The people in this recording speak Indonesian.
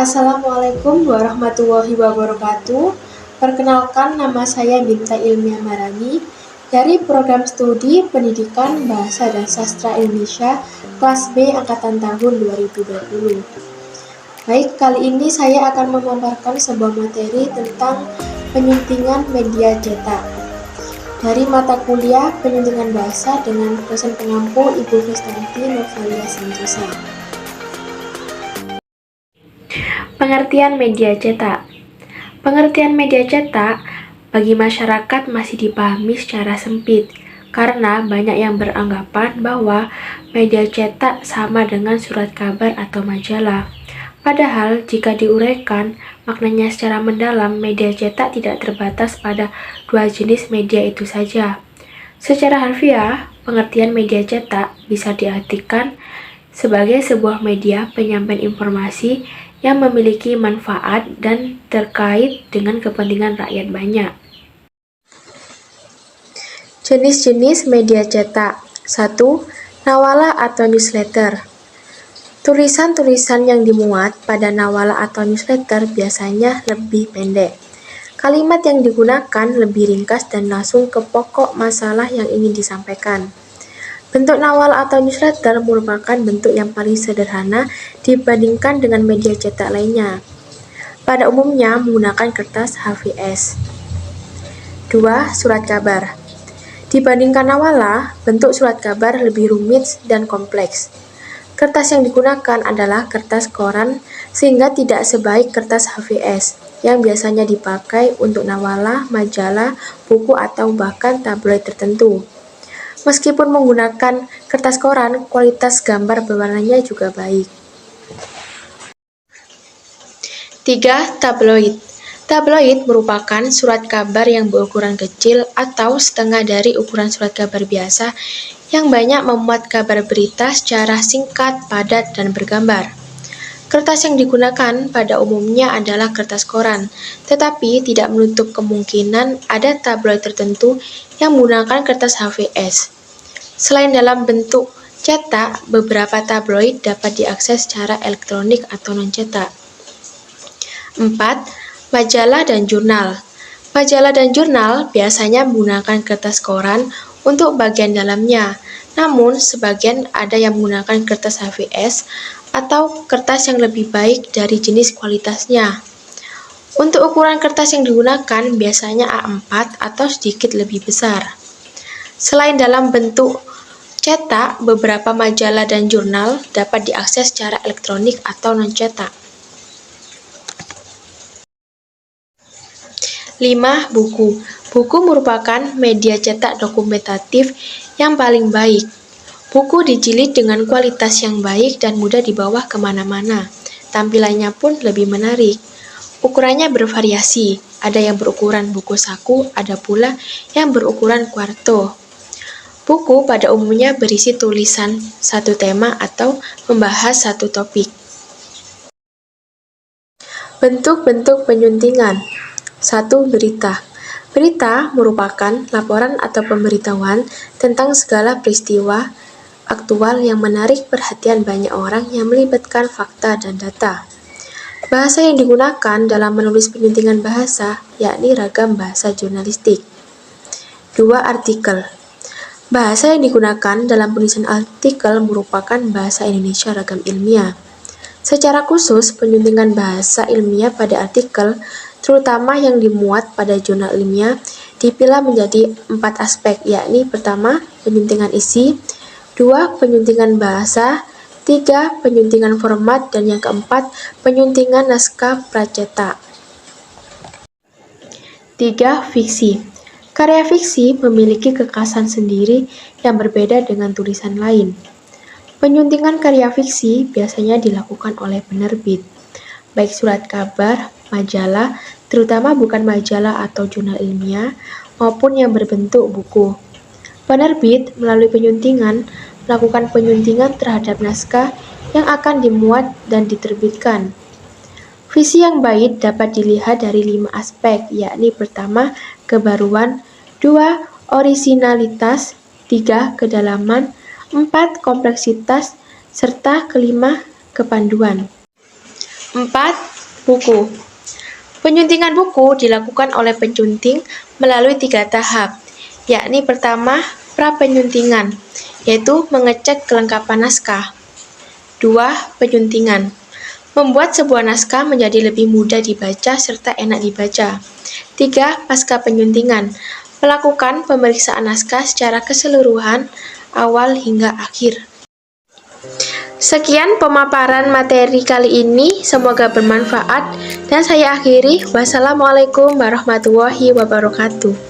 Assalamualaikum warahmatullahi wabarakatuh. Perkenalkan, nama saya Binta Ilmiah Marani dari Program Studi Pendidikan Bahasa dan Sastra Indonesia kelas B angkatan tahun 2020. Baik, kali ini saya akan memaparkan sebuah materi tentang penyuntingan media cetak dari mata kuliah Penyuntingan Bahasa dengan dosen pengampu Ibu Kristanti Novalia Santosa. Pengertian media cetak. Pengertian media cetak bagi masyarakat masih dipahami secara sempit karena banyak yang beranggapan bahwa media cetak sama dengan surat kabar atau majalah. Padahal jika diuraikan maknanya secara mendalam, media cetak tidak terbatas pada dua jenis media itu saja. Secara harfiah, pengertian media cetak bisa diartikan sebagai sebuah media penyampaian informasi yang memiliki manfaat dan terkait dengan kepentingan rakyat banyak. Jenis-jenis media cetak. 1. Nawala atau newsletter. Tulisan-tulisan yang dimuat pada nawala atau newsletter biasanya lebih pendek. Kalimat yang digunakan lebih ringkas dan langsung ke pokok masalah yang ingin disampaikan. Bentuk nawala atau newsletter merupakan bentuk yang paling sederhana dibandingkan dengan media cetak lainnya. Pada umumnya menggunakan kertas HVS. 2. Surat kabar. Dibandingkan nawala, bentuk surat kabar lebih rumit dan kompleks. Kertas yang digunakan adalah kertas koran sehingga tidak sebaik kertas HVS yang biasanya dipakai untuk nawala, majalah, buku atau bahkan tabloid tertentu. Meskipun menggunakan kertas koran, kualitas gambar berwarnanya juga baik. 3. Tabloid. Tabloid merupakan surat kabar yang berukuran kecil atau setengah dari ukuran surat kabar biasa yang banyak memuat kabar berita secara singkat, padat, dan bergambar. Kertas yang digunakan pada umumnya adalah kertas koran, tetapi tidak menutup kemungkinan ada tabloid tertentu yang menggunakan kertas HVS. Selain dalam bentuk cetak, beberapa tabloid dapat diakses secara elektronik atau non-cetak. 4. Majalah dan jurnal. Majalah dan jurnal biasanya menggunakan kertas koran untuk bagian dalamnya, namun sebagian ada yang menggunakan kertas HVS atau kertas yang lebih baik dari jenis kualitasnya. Untuk ukuran kertas yang digunakan biasanya A4 atau sedikit lebih besar. Selain dalam bentuk cetak, beberapa majalah dan jurnal dapat diakses secara elektronik atau non-cetak. 5. Buku. Buku merupakan media cetak dokumentatif yang paling baik. Buku dijilid dengan kualitas yang baik dan mudah dibawa kemana-mana. Tampilannya pun lebih menarik. Ukurannya bervariasi, ada yang berukuran buku saku, ada pula yang berukuran kuarto. Buku pada umumnya berisi tulisan satu tema atau membahas satu topik. Bentuk-bentuk penyuntingan. 1. Berita. Berita merupakan laporan atau pemberitahuan tentang segala peristiwa aktual yang menarik perhatian banyak orang yang melibatkan fakta dan data. Bahasa yang digunakan dalam menulis penyuntingan bahasa yakni ragam bahasa jurnalistik. 2. Artikel. Bahasa yang digunakan dalam penulisan artikel merupakan bahasa Indonesia ragam ilmiah. Secara khusus, penyuntingan bahasa ilmiah pada artikel, terutama yang dimuat pada jurnal ilmiah, dipilah menjadi 4 aspek, yakni pertama, penyuntingan isi, 2. Penyuntingan bahasa, 3. Penyuntingan format, dan yang keempat, penyuntingan naskah pracetak. 3. Fiksi. Karya fiksi memiliki kekhasan sendiri yang berbeda dengan tulisan lain. Penyuntingan karya fiksi biasanya dilakukan oleh penerbit, baik surat kabar, majalah, terutama bukan majalah atau jurnal ilmiah, maupun yang berbentuk buku. Penerbit melalui penyuntingan melakukan penyuntingan terhadap naskah yang akan dimuat dan diterbitkan. Visi yang baik dapat dilihat dari 5 aspek, yakni pertama, kebaruan, 2. Orisinalitas, 3. Kedalaman, 4. Kompleksitas, serta kelima, kepanduan. 4. Buku. Penyuntingan buku dilakukan oleh penyunting melalui 3 tahap, yakni pertama, pra-penyuntingan, yaitu mengecek kelengkapan naskah. 2. Penyuntingan, membuat sebuah naskah menjadi lebih mudah dibaca serta enak dibaca. 3. Pasca penyuntingan, melakukan pemeriksaan naskah secara keseluruhan, awal hingga akhir. Sekian pemaparan materi kali ini, semoga bermanfaat dan saya akhiri. Wassalamualaikum warahmatullahi wabarakatuh.